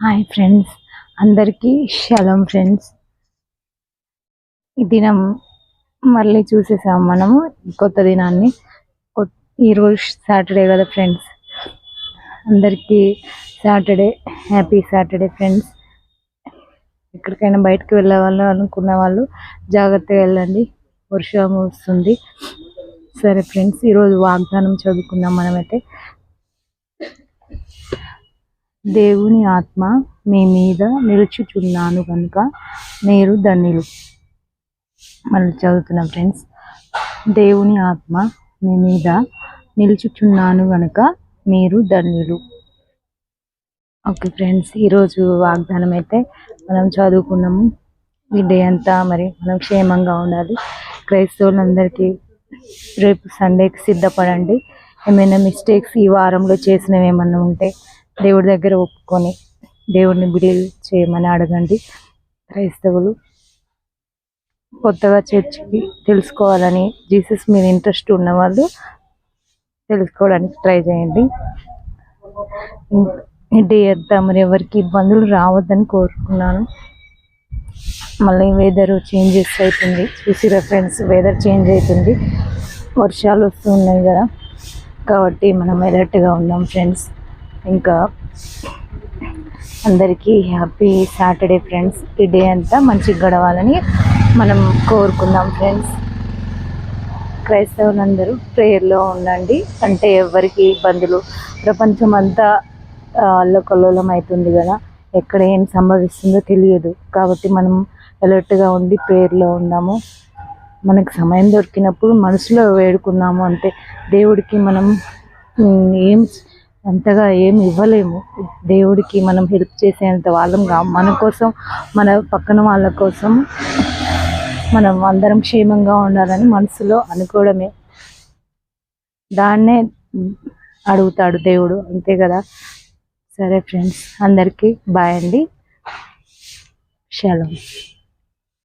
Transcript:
Hi friends, అందరికీ shalom friends. ఈ దినం మళ్ళీ చూసేసాం మనము కొత్త దినాన్ని. ఈరోజు సాటర్డే కదా ఫ్రెండ్స్, అందరికీ సాటర్డే, హ్యాపీ సాటర్డే ఫ్రెండ్స్. ఎక్కడికైనా బయటకు వెళ్ళాలని అనుకున్న వాళ్ళు జాగ్రత్తగా వెళ్ళండి, వర్షం వస్తుంది. సరే ఫ్రెండ్స్, ఈరోజు వాగ్దానం చదువుకుందాం మనమైతే. దేవుని ఆత్మ మీ మీద నిలుచుచున్నాను కనుక మీరు ధన్యులు. మళ్ళీ చదువుతున్నాం ఫ్రెండ్స్. దేవుని ఆత్మ మీ మీద నిలుచుచున్నాను కనుక మీరు ధన్యులు. ఓకే ఫ్రెండ్స్, ఈరోజు వాగ్దానం అయితే మనం చదువుకున్నాము. ఈ డే అంతా మరి మనం క్షేమంగా ఉండాలి. క్రైస్తవులందరికీ రేపు సండేకి సిద్ధపడండి. ఏమైనా మిస్టేక్స్ ఈ వారంలో చేసినవి ఏమన్నా ఉంటే దేవుడి దగ్గర ఒప్పుకొని దేవుడిని బిలీవ్ చేయమని అడగండి. క్రైస్తవులు కొత్తగా చర్చికి తెలుసుకోవాలని, జీసస్ మీద ఇంట్రెస్ట్ ఉన్న వాళ్ళు తెలుసుకోవడానికి ట్రై చేయండి. ఈ డే అంతా మరి ఎవరికి ఇబ్బందులు రావద్దని కోరుకున్నాను. మళ్ళీ వెదర్ చేంజెస్ అవుతుంది, చూసిరా ఫ్రెండ్స్, వెదర్ చేంజ్ అవుతుంది, వర్షాలు వస్తున్నాయి కదా, కాబట్టి మనం అలర్ట్గా ఉందాం ఫ్రెండ్స్. ఇంకా అందరికీ హ్యాపీ సాటర్డే ఫ్రెండ్స్. ఈ డే అంతా మంచిగా గడవాలని మనం కోరుకుందాం ఫ్రెండ్స్. క్రైస్తవులందరూ ప్రేయర్లో ఉండండి. అంటే ఎవరికి ఇబ్బందులు, ప్రపంచం అంతా అల్లకల్లోలం అవుతుంది కదా, ఎక్కడ ఏం సంభవిస్తుందో తెలియదు. కాబట్టి మనం అలర్ట్గా ఉండి ప్రేయర్లో ఉందాము. మనకు సమయం దొరికినప్పుడు మనసులో వేడుకున్నాము అంటే దేవుడికి మనం ఏం అంతగా ఏమి ఇవ్వలేము. దేవుడికి మనం హెల్ప్ చేసేంత వాళ్ళం కాదు. మన కోసం, మన పక్కన వాళ్ళ కోసం మనం అందరం క్షేమంగా ఉండాలని మనసులో అనుకోవడమే, దాన్నే అడుగుతాడు దేవుడు, అంతే కదా. సరే ఫ్రెండ్స్, అందరికీ బాయ్ అండి, షలోమ్.